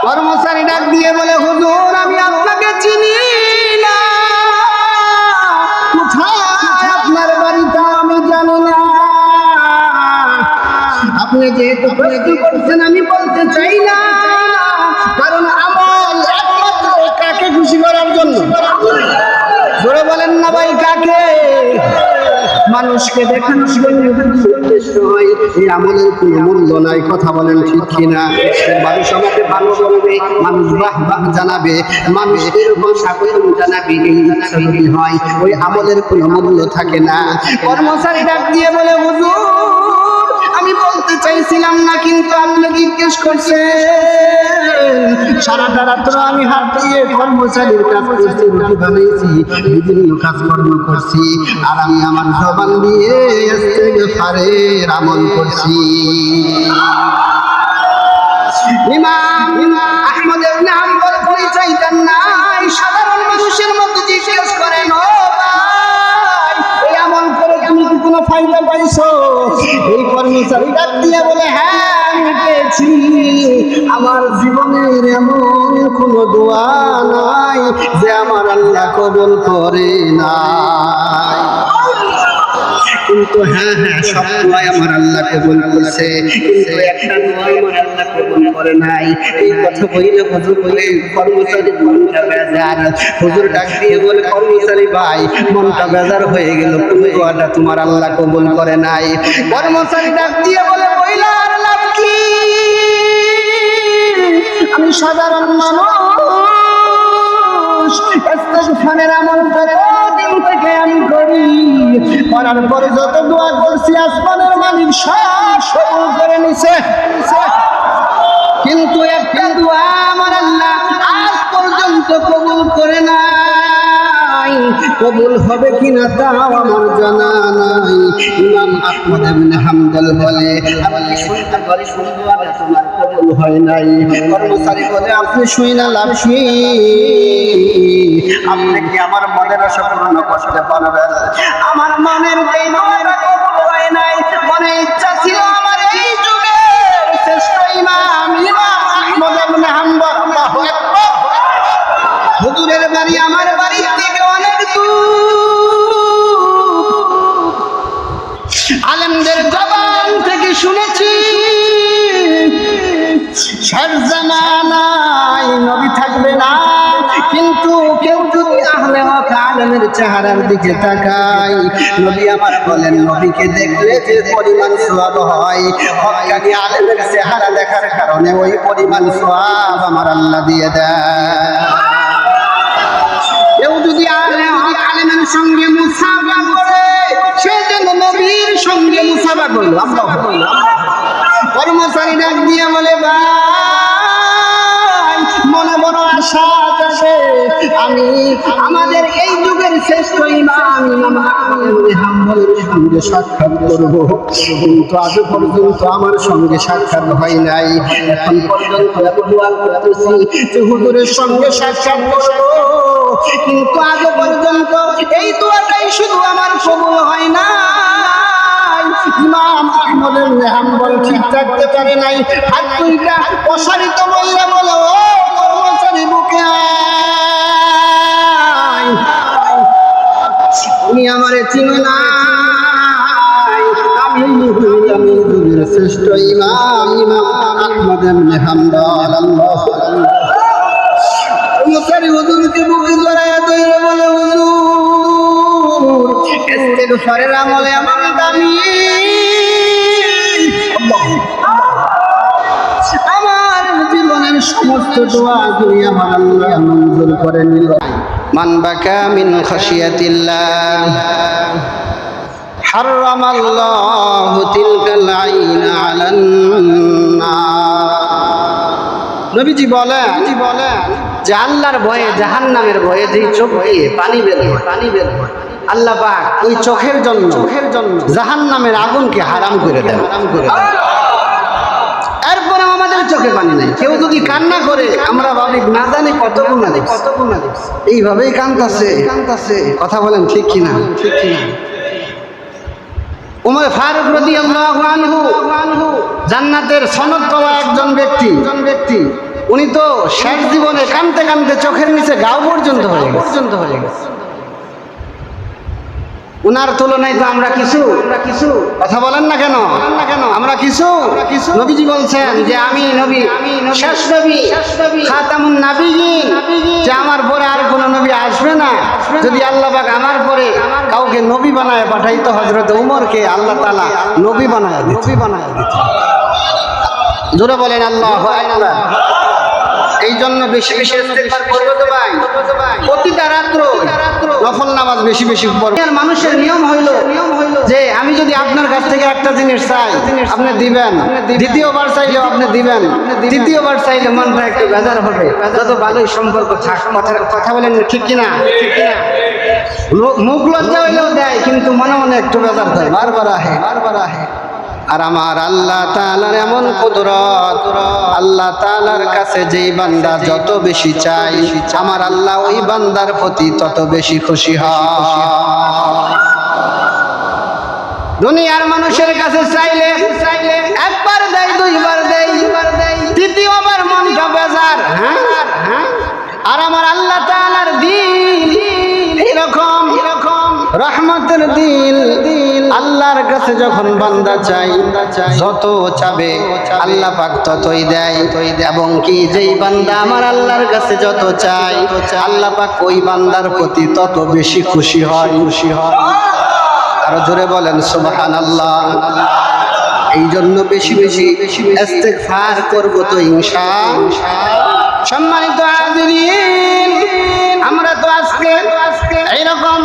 কর্মচারী ডাক দিয়ে বলে, হুজুর আমি আপনাকে চিনি না, কোথায় আপনার বাড়িটা আমি জানি না। আপনি যেহেতু প্রশ্ন করছেন আমি বলতে চাই না, কারণ আমল একমাত্র কাকে খুশি করার জন্য। জোরে বলেন না ভাই, কাকে? মানুষকে দেখানোর জন্য উদ্দেশ্য হয়, এই আমলের কোনো মূল্য নাই। কথা বলেন ঠিক কিনা? মানুষ আমাকে ভালো বলবে, মানুষ বাহবাহ জানাবে, মানুষ এরকম স্বাগতম জানাবে, এই ইচ্ছা যদি হয় ওই আমলের কোনো মূল্য থাকে না। কর্মচারী ডাক দিয়ে বলে, হুজুর আমি বলতে চাইছিলাম না, কিন্তু আপনি জিজ্ঞেস করছেন। সারাটা রাত্র আমি হাত দিয়ে কর্মচারীর কাজ করছি, রুটি বানাইছি, বিভিন্ন কাজকর্ম করছি, আর আমি আমার জবান দিয়ে ইস্তেগফারের আমল করছি। ইমাম আহমদ ইবনে হাম্বল পরিচয় দেন নাই, সাধারণ মানুষের মতো জিজ্ঞেস করেন, ও ভাই এই আমল করে তুমি কি কোনো ফায়দা পাইছো? এই কর্মচারী ডাক দিয়ে বলে, হ্যাঁ আমি পেয়েছি। আমার জীবনের এমন কোনো দোয়া নাই যে আমার আল্লাহ কবুল করে নাই, কিন্তু হ্যাঁ সব দোয়া আমার আল্লাহ কবুল করেছে, কিন্তু একটা দোয়া আমার আল্লাহ কবুল করে নাই। এই কথা বইলে হুজুর বলে কর্মচারী মনটা বেজার। হুজুর ডাক দিয়ে বলে, কর্মচারী ভাই মনটা বেজার হয়ে গেল, কোন দোয়াটা তোমার আল্লাহ কবুল করে নাই? কর্মচারী ডাক দিয়ে বলে, বইলা আর লাভ কি, আমি সাধারণ মানুষ, ইস্তেগফারের আমল কতদিন থেকে আমি করি, করার পরে যত দোয়া করছি আসমানের মালিক সব কবুল করে নিছে, কিন্তু একটা দোয়া আমার আল্লাহ আজ পর্যন্ত কবুল করে নাই। কবুল হবে কিনা তাও আমার জানা নাই। ইমাম আহমদ ইবনে হাম্বল বলে, আমি কি শুনতে পারি দোয়াটা তোমার কবুল হয় নাই? কর্মচারী বলে, আপনি শুই না লাভ কি, আপনি কি আমার মনের আশা পূর্ণ করতে পারবেন? আমার মনের যে দোয়াটা কবুল হয় নাই, মনে ইচ্ছা ছিল আমার এই যুগের শ্রেষ্ঠ ইমাম আহমদ ইবনে হাম্বল, আল্লাহু আকবার, হুজুরের বাড়ি আমার বাড়ি থেকে অনেক দূর, আলেমদের জবান থেকে শুনেছি শেষ জামানায় নবী থাকবে না, কিন্তু কেউ যদি আহলে হক আলেমের চেহারার দিকে তাকায়, নবী আমার বলেন নবীকে দেখলে যে পরিমাণ সওয়াব হয়, হক্কানি আলেমের চেহারা দেখার কারণে ওই পরিমাণ সওয়াব আমার আল্লাহ দিয়ে দেয়। কেউ যদি আলেমের সঙ্গে মুসাফা করে, সে যেন নবীর সঙ্গে মুসাফা করলো। কর্মচারী ডাক দিয়ে বলে, ভাই মনে বড় আশা আছে, আমি আমাদের এই যুগের শ্রেষ্ঠ ইমাম আহমদ ইবনে হাম্বলের সঙ্গে সাক্ষাৎ করব, কিন্তু আজ পর্যন্ত আমার সঙ্গে সাক্ষাৎ হয় নাই। এখন পর্যন্ত দোয়া করতেছি যে হুজুরের সঙ্গে সাক্ষাৎ করব, কিন্তু আজ পর্যন্ত এই দোয়াটাই শুধু আমার কবুল হয় না। ইমাম আহমদ ইবনে হাম্বল ঠিক থাকতে পারে নাই, হাত দুইটা প্রসারিত বললে বলে, ও কর্মচারী বুকে আয়, তুমি আমারে চিনো না, আমি যুগের শ্রেষ্ঠ ইমাম আহমদ ইবনে হাম্বল। আল্লাহু আকবার। কর্মচারী হুজুরকে বুকে জড়ায়া ধরে বলে, হুজুর ইস্তেগফারের আমলে আমার দামি, আমার জীবনের সমস্ত দোয়াগুলি আমার আল্লাহ মঞ্জুর করে নিল। মান বাকা মিন খাশিয়াতিল্লাহ হারামাল্লাহু তিলকাল আইনা আলান নার। নবীজি বলেন যে আল্লাহর ভয়ে, জাহান্নামের ভয়ে যে চোখ দিয়ে পানি বের হয়, আল্লাহ পাক ওই চোখের জন্য জাহান্নামের আগুনকে হারাম করে দেন। এরপরে আমাদের চোখে পানি নাই। কেউ যদি কান্না করে আমরা ভাবি না জানি কত গুণা দেখছি, এইভাবেই কাঁদতাছে। কথা বলেন ঠিক কিনা? উমর ফারুক রাদিয়াল্লাহু আনহু জান্নাতের সনদ পাওয়া একজন ব্যক্তি, উনি তো শেষ জীবনে কাঁদতে কাঁদতে চোখের নিচে গাও পর্যন্ত হয়ে গেছে। উনার তুলনায় তো আমরা কিছু কথা বলেন না কেন আমরা কিছু নবীজি বলছেন যে আমি নবী শেষ নবী খাতামুন নাবিয়িন, যে আমার পরে আর কোন নবী আসবে না। যদি আল্লাহ পাক আমার পরে কাউকে নবী বানায় পাঠাইতো, হযরত উমরকে আল্লাহ তাআলা নবী বানায় দিত। জোরে বলেন আল্লাহু আকবার। এই জন্য বেশি বেশি ইস্তেগফার করবে তো ভাই, প্রতিটা রাত্র নফল নামাজ বেশি বেশি পড়বে। আর মানুষের নিয়ম হইল যে আমি যদি আপনার কাছ থেকে একটা জিনিস চাই আপনি দিবেন, দ্বিতীয়বার চাইলেও আপনি দিবেন, তৃতীয়বার চাইলে মনটা একটু বেজার হবে। যত ভালোই সম্পর্ক থাক, কথা বলেন ঠিক কিনা? মুখ লজ্জা হইলেও দেয়, কিন্তু মনে মনে একটু বেজার হয়, বারবার আহে। আর আমার আল্লাহ তাআলার এমন কুদরত, আল্লাহ তাআলার কাছে যেই বান্দা যত বেশি চাই, আমার আল্লাহ ওই বান্দার প্রতি তত বেশি খুশি হয়। দুনিয়ার মানুষের কাছে চাইলে একবার দেয়, দুইবার দেয়, তৃতীয়বার মনটা বেজার। আর আমার আল্লাহ তাআলার দিল এরকম রহমতের দিল, আল্লাহর কাছে যখন বান্দা চাই যত চাবে আল্লাহ পাক ততই দেয়। এবং কি যেই বান্দা আমার আল্লাহর কাছে যত চাই আল্লাহ পাক ওই বান্দার প্রতি তত বেশি খুশি হয়। আরো জোরে বলেন সুবহানাল্লাহ। এই জন্য বেশি বেশি ইস্তেগফার করব তো ইনশাআল্লাহ। সম্মানিত হাজিরিন, আমরা তো আজকে এইরকম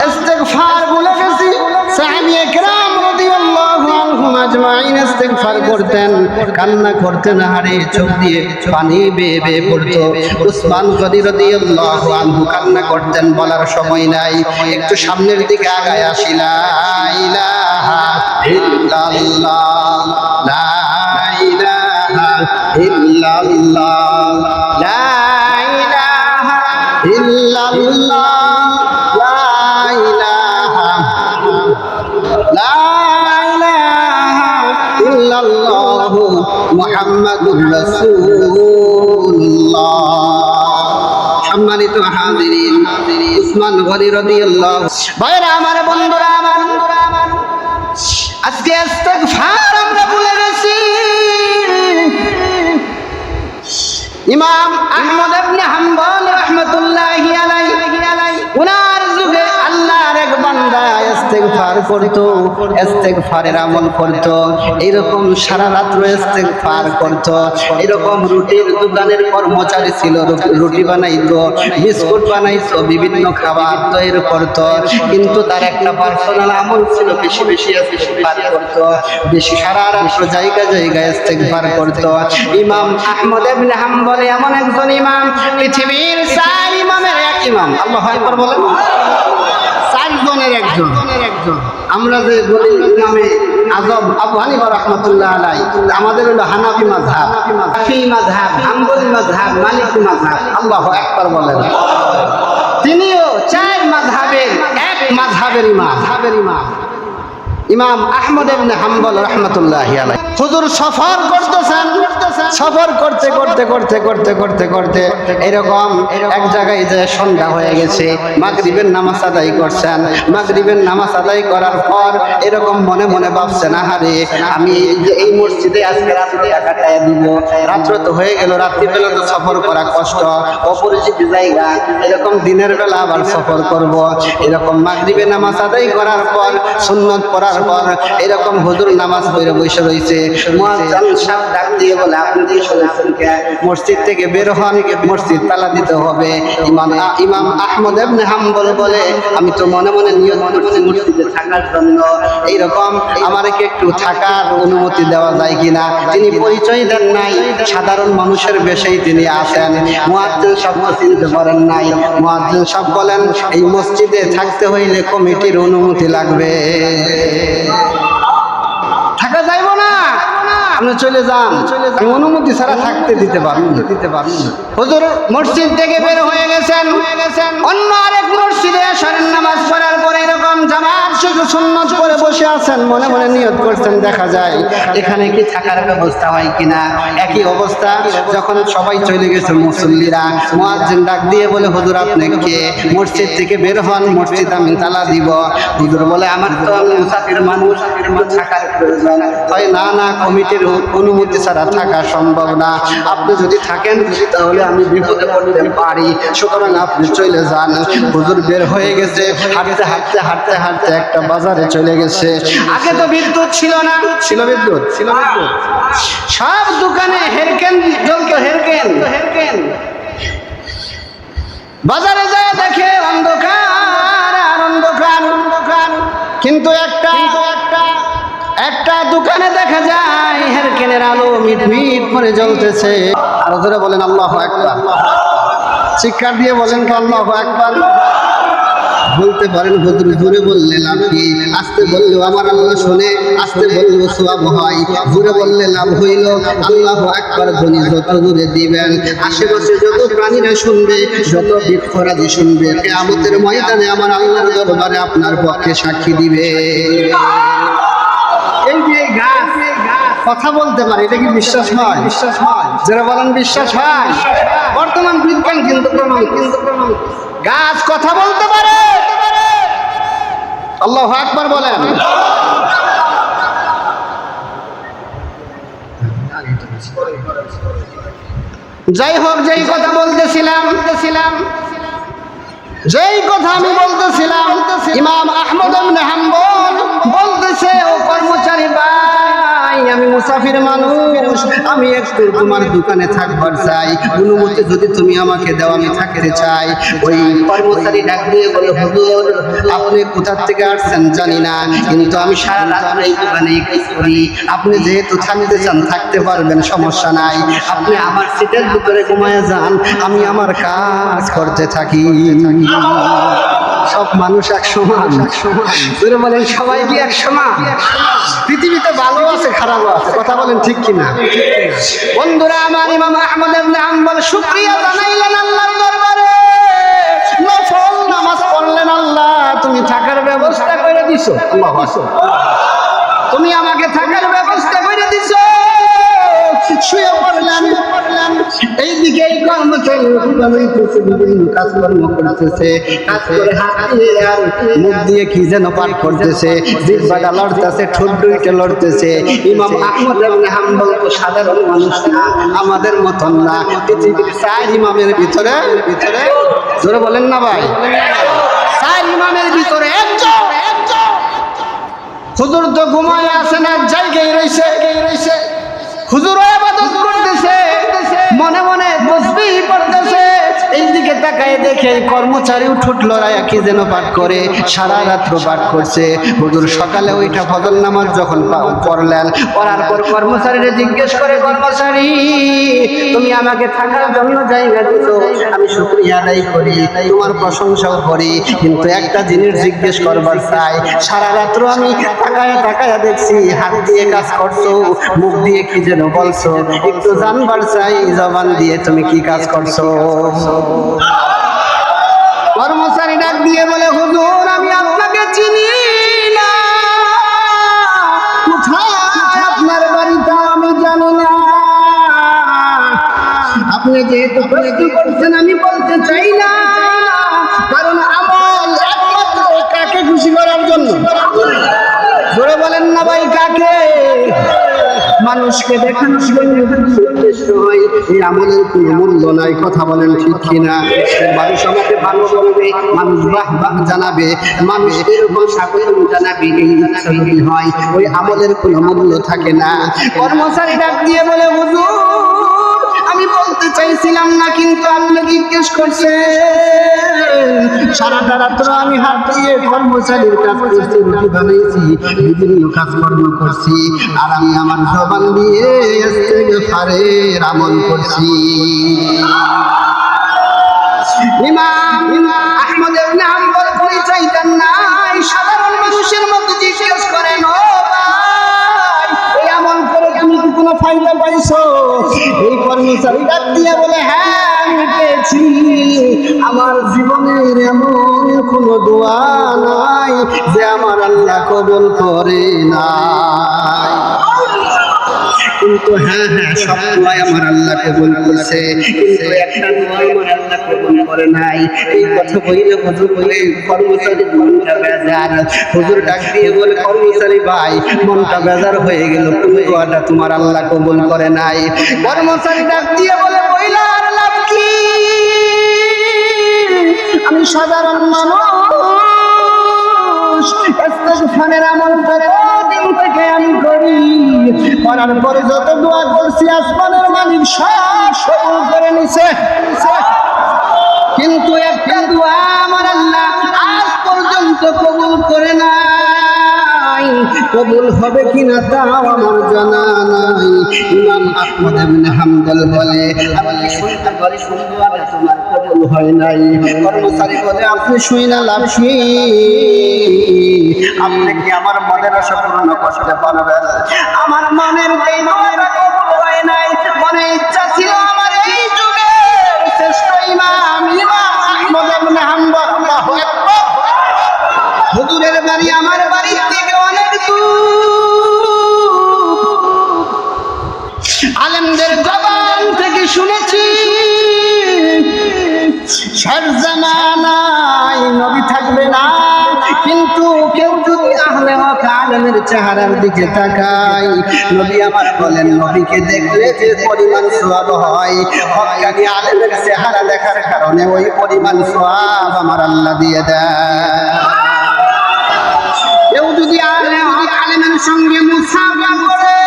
ইস্তেগফার ভুলে গেছি। সাহাবায়ে কেরাম রাদিয়াল্লাহু আনহুম আজমাইন ইস্তেগফার করতেন, কান্না করতেন, হারে চোখ দিয়ে পানি বেয়ে বেয়ে পড়তো। উসমান গনি রাদিয়াল্লাহু আনহু কান্না করতেন, বলার সময় নাই, একটু সামনের দিকে আগায় আসি। লা ইলাহা ইল্লাল্লাহ, লা ইলাহা ইল্লাল্লাহ, লা ইলাহা ইল্লাল্লাহ, লা ইলাহা ইল্লাল্লাহ, মুহাম্মাদুর রাসূলুল্লাহ। সম্মানিত হাজিরিন, উসমান গনি রাদিয়াল্লাহু, ভাইরা আমার, বন্ধুরা আমার, আজকে ইস্তেগফার আমরা ভুলে গেছি। ইমাম আহমদ ইবনে হাম্বল রাহমাতুল্লাহি আলাইহি, ওনার যুগে আল্লাহর এক বান্দা ইস্তেগফার করত, ইস্তেগফারের আমল করত, এরকম সারা রাত্র ইস্তেগফার করত। এরকম রুটির দোকানের কর্মচারী ছিল, রুটি বানাইতো, বিস্কুট বানাইতো, বিভিন্ন খাবার তৈরি করত। কিন্তু তার একটা পার্সোনাল আমল ছিল, বেশি বেশি ইস্তেগফার করত, বেশি সারা রাত্র জায়গায় জায়গায় ইস্তেগফার করত। ইমাম আহমদ ইবনে হাম্বল এমন একজন ইমাম, পৃথিবীর 4 ইমামের এক ইমাম। আল্লাহু আকবার বলেন। 4 জনের একজন। আমরা যে বলি ইমামে আযম আবু হানিফা রাহমাতুল্লাহ আলাইহি, আমাদের হলো হানাফি মাযহাব, শাফিঈ মাযহাব, হাম্বলি মাযহাব, মালিকি মাযহাব। আল্লাহু আকবার বলেন। তিনিও 4 মাযহাবের এক মাযহাবের ইমাম, ইমাম আহমদ ইবনে হাম্বল রাহমাতুল্লাহি আলাইহি। হুজুর সফর করতেছেন, সফর করতে করতে করতে করতে করতে করতে এরকম এক জায়গায় যে সন্ধ্যা হয়ে গেছে, মাগরিবের নামাজ আদায় করছেন। মাগরিবের নামাজ আদায় করার পর এরকম মনে মনে ভাবছেন, আহারে আমি এই মসজিদে আজকে রাতটা কাটায় দিব, রাত্র তো হয়ে গেল, রাত্রিবেলা তো সফর করা কষ্ট, অপরিচিত জায়গা, এরকম দিনের বেলা আবার সফর করব। এরকম মাগরিবের নামাজ আদায় করার পর, সুন্নত পড়ার পর এরকম হুজুর নামাজ পড়ে বসে রয়েছে। মুয়াজ্জিন সাহেব ডাক দিয়ে বলে, আপনি কি শুনেছেন কে? মসজিদ থেকে বের হন, মসজিদ তালা দিতে হবে। ইমাম আহমদ ইবনে হাম্বল বলে, আমি তো মনে মনে নিয়ত করছি মসজিদে থাকার জন্য, এইরকম আমাকে একটু থাকার অনুমতি দেওয়া যায় কিনা। তিনি পরিচয় দেন নাই, সাধারণ মানুষের বেশেই তিনি আসেন। মুয়াজ্জিন সাহেব চিনতে পারেন নাই। মুয়াজ্জিন সাহেব বলেন, এই মসজিদে থাকতে হইলে কমিটির অনুমতি লাগবে, থাকা যাইব না। আপনি চলে যান, আমি অনুমতি ছাড়া থাকতে দিতে পারবো না। হুজুর মসজিদ থেকে বের হয়ে গেছেন, অন্য আরেক মসজিদে এশারের নামাজ পড়ার পরে এরকম জামাত শুধু সুন্নত করে বসে আছেন, মনে মনে নিয়ত করছেন দেখা যায় এখানে কি থাকার ব্যবস্থা হয় কিনা। একই অবস্থা যখন সবাই চলে গেছে মুসল্লিরা, মুয়াজ্জিন ডাক দিয়ে বলে হুজুর আপনি কে? মসজিদ থেকে বের হন, মসজিদ আমি তালা দিব। হুজুর বলে আমার তো আমি মুসাফির মানুষ, থাকার প্রয়োজন হয় না, কমিটির অনুমতি ছাড়া থাকা সম্ভব না। আপনি যদি থাকেন তাহলে আমি বিপদে পড়তে পারি, সুতরাং আপনি চলে যান। হুজুর বের হয়ে গেছে, হাঁটতে হাঁটতে একটা বাজারে চলে গেছে। আগে তো বিদ্যুৎ ছিল না, ছিল বিদ্যুৎ, সব দোকানে হেরকেন জ্বলতো, হেরকেন। বাজারে যায় দেখে অন্ধকার আর অন্ধকার, কিন্তু একটা দোকানে দেখা যায় হেরকেনের আলো মিটমিট করে জ্বলতেছে। আর জোরে বলেন আল্লাহু আকবার, চিৎকার দিয়ে বলেন আল্লাহু আকবার। বলতে পারেন হুজুর জোরে বললে লাভ কি? আস্তে বললেও আমার আল্লাহ শুনে, আস্তে বললেও সওয়াব হয়। জোরে বললে লাভ হইল আল্লাহু আকবার ধ্বনি যত জোরে দিবেন আশেপাশে যত প্রাণীরা শুনবে, যত বৃক্ষরাজি শুনবে, কিয়ামতের ময়দানে আমার আল্লাহর দরবারে আপনার পক্ষে সাক্ষী দিবে। এই যে গাছ কথা বলতে পারে, এটা কি বিশ্বাস হয়? যারা বলেন বিশ্বাস হয়। বর্তমান বিজ্ঞান কিন্তু প্রমাণ, গাছ কথা বলতে পারে। আল্লাহু আকবার বলেন। যাই হোক, যেই কথা বলতেছিলাম, যেই কথা আমি বলতেছিলাম, ইমাম আহমদ ইবনে হাম্বল বলতেছে, ও কর্মচারী ভাই, আমি মুসাফির মানুষ, আমি একটু তোমার দোকানে থাকবার চাই, অনুমতি যদি তুমি আমাকে দাও আমি থাকতে চাই। ওই কর্মচারী ডাক দিয়ে বলে হুজুর আপনি কোথা থেকে আসছেন জানি না, কিন্তু আমি সারা রাত এই দোকানে কাজ করি, আপনি যেহেতু থাকতে চান থাকতে পারবেন, সমস্যা নাই, আপনি আমার সিটের ভিতরে ঘুমায় যান, আমি আমার কাজ করতে থাকি। সব মানুষ এক সমান, বলেন সবাই কি এক সমান? পৃথিবীতে ভালো আছে খারাপও আছে, কথা বলেন ঠিক কিনা? বন্ধুরা আমার, ইমাম আহমদ ইবনে হাম্বল শুকরিয়া জানাইলেন আল্লাহর দরবারে, নফল নামাজ পড়লেন, আল্লাহ তুমি থাকার ব্যবস্থা করে দিছো, আল্লাহু আকবার, তুমি আমাকে থাকার ব্যবস্থা করে দিছো। শুয়ে পড়লেন, এইদিকে এই কর্মচারী বিভিন্ন কাজকর্ম করতেছে, কাজ করে হাত দিয়ে আর মুখ দিয়ে কি যেন পাঠ করতেছে, জিহ্বাটা লড়তেছে, ঠোঁট দুইটা লড়তেছে। ইমাম আহমদ ইবনে হাম্বল তো সাধারণ মানুষ না, আমাদের মতন না, পৃথিবীর 4 ইমামের ভিতরে, জোরে বলেন না ভাই, 4 ইমামের ভিতরে একজন। হুজুর তো ঘুমায় আছে না, জায়গায় রয়েছে, হুজুর ইবাদত করতেছে, মনে মনে তাসবিহ পড়তেছে। এইদিকে তাকায় দেখে কর্মচারী ঠোঁট লড়াইয়া কি যেন পাঠ করে, সারা রাত্র পাঠ করছে। হুজুর সকালে ওইটা ফজর নামাজ যখন পড়লেন, পড়ার পর কর্মচারীরে জিজ্ঞেস করে, কর্মচারী তুমি আমাকে থাকার জন্য জায়গা দিছো, আমি শুকরিয়া আদায় করি, তোমার প্রশংসাও করি, কিন্তু একটা জিনিস জিজ্ঞেস করবার চাই, সারা রাত্র আমি তাকায়া দেখছি হাত দিয়ে কাজ করছো, মুখ দিয়ে কি যেন বলছো, একটু জানবার চাই জবান দিয়ে তুমি কি কাজ করছো। কর্মচারী ডাক দিয়ে বলে হুজুর আমি আপনাকে চিনি না, কোথায় আপনার বাড়িটা আমি জানি না, আপনি যেহেতু প্রশ্ন করছেন আমি বলতে চাই না, কারণ আমল একমাত্র কাকে খুশি করার জন্য। জোরে বলেন না ভাই, কাকে? মানুষকে দেখানোর জন্য উদ্দেশ্য হয়, এই আমলের কোনো মূল্য নাই, কথা বলেন ঠিক কিনা? মানুষ আমাকে ভালো বলবে, মানুষ বাহ জানাবে, মানুষ এরকম স্বাগতম জানাবে, এই ইচ্ছা যদি হয় ওই আমলের কোনো মূল্য থাকে না। কর্মচারী ডাক দিয়ে বলে হুজুর আমি বলতে চাইছিলাম না, কিন্তু আপনি জিজ্ঞেস করছেন। সারাটা রাত্র আমি হাত দিয়ে কর্মচারীর কাজ করছি, রুটি বানাইছি, বিভিন্ন কাজকর্ম করছি, আর আমি আমার জবান দিয়ে ইস্তেগফারের আমল করছি। ইমাম আহমদ ইবনে হাম্বল পরিচয় দেন নাই, সাধারণ মানুষের মতো জিজ্ঞেস করেন, ও ভাই এই আমল করে তুমি কি কোনো পেয়েছো? এই কর্মচারী ডাক দিয়ে বলে, হ্যাঁ আমি পেয়েছি। আমার জীবনের এমন কোনো দোয়া নাই যে আমার আল্লাহ কবুল করে নাই। কিন্তু হ্যাঁ হ্যাঁ, সব দোয়াই আমার আল্লাহ কবুল করছে, কিন্তু একটা দোয়া আমার আল্লাহ কবুল করে নাই। এই কথা বইলে হুজুর বলে কর্মচারীর মনটা বেজার। হুজুর ডাক দিয়ে বলে, কর্মচারী ভাই মনটা বেজার হয়ে গেল, কোন দোয়াটা তোমার আল্লাহ কবুল করে নাই? কর্মচারী ডাক দিয়ে বলে, বইলা আর লাভ কি, আমি সাধারণ মানুষ, ইস্তিগফারের আমল কতদিন থেকে আমি করি, করার পরে যত দোয়া করছি আসমানের মালিক সব কবুল করে নিছে, কিন্তু একটা দোয়া আমার আল্লাহ আজ পর্যন্ত কবুল করে নাই। কবুল হবে কিনা তাও আমার জানা নাই। ইমাম আহমদ ইবনে হাম্বল বলে, আমি শুনতে পারি দোয়াটা তোমার কবুল হয় নাই। কর্মচারী বলে, আপনি শুই না লাভ কি, আপনি কি আমার মনের আশা পূর্ণ করতে পারবেন? আমার মনের এই দোয়াটা কবুল হয় নাই। মনে ইচ্ছা ছিল আমার এই যুগের শ্রেষ্ঠ ইমাম আহমদ ইবনে হাম্বল, আল্লাহু আকবার, হুজুরের বাড়ি আমার বাড়ির থেকে অনেক দূর। আলেমদের জবান থেকে শুনেছি শেষ জামানায় নবী থাকবে না, কিন্তু কেউ যদি আহলে হক আলেমের চেহারার দিকে তাকায়, নবী আমার বলেন, নবীকে দেখলে যে পরিমাণ সওয়াব হয়, হক্কানি আলেমের চেহারা দেখার কারণে ওই পরিমাণ সওয়াব আমার আল্লাহ দিয়ে দেয়। কেউ যদি আলেমের সঙ্গে মুসাফা করে,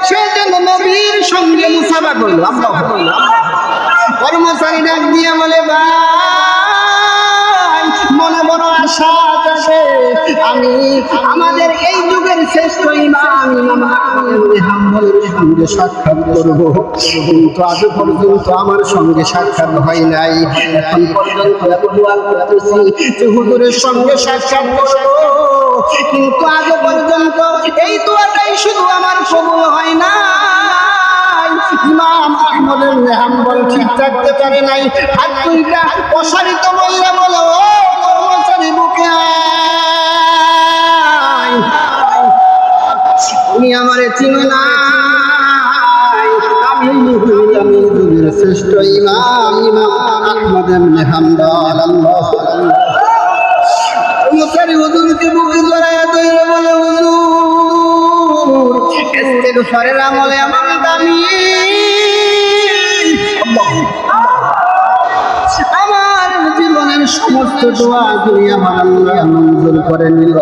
সে যেন নবীর সঙ্গে মুসাফা করলো। কর্মচারী ডাক দিয়ে বলে, ভাই মনে বড় আশা আছে, আমি আমাদের এই যুগের শ্রেষ্ঠ ইমাম আহমদ ইবনে হাম্বলের সঙ্গে সাক্ষাৎ করব, কিন্তু আজ পর্যন্ত আমার সঙ্গে সাক্ষাৎ হয় নাই। এখন পর্যন্ত দোয়া করতেছি যে হুজুরের সঙ্গে সাক্ষাৎ করব, কিন্তু আজ পর্যন্ত এই দোয়াটাই শুধু আমার কবুল হয় না। ইমাম আহমদ ইবনে হাম্বল ঠিক থাকতে পারে নাই। হাত দুইটা প্রসারিত মহিলা বলো, ও কর্মচারী বুকে আয়, তুমি আমারে চিনো না, আমি যুগের শ্রেষ্ঠ ইমাম আহমদ ইবনে হাম্বল। আল্লাহু আকবার। কর্মচারী হুজুরকে বুকে জড়ায়া ধরে বলে, হুজুর ইস্তিগফারের আমলে আমার দামি, আমার জীবনের সমস্ত দোয়াগুলি আমার আল্লাহ মঞ্জুর করে নিল।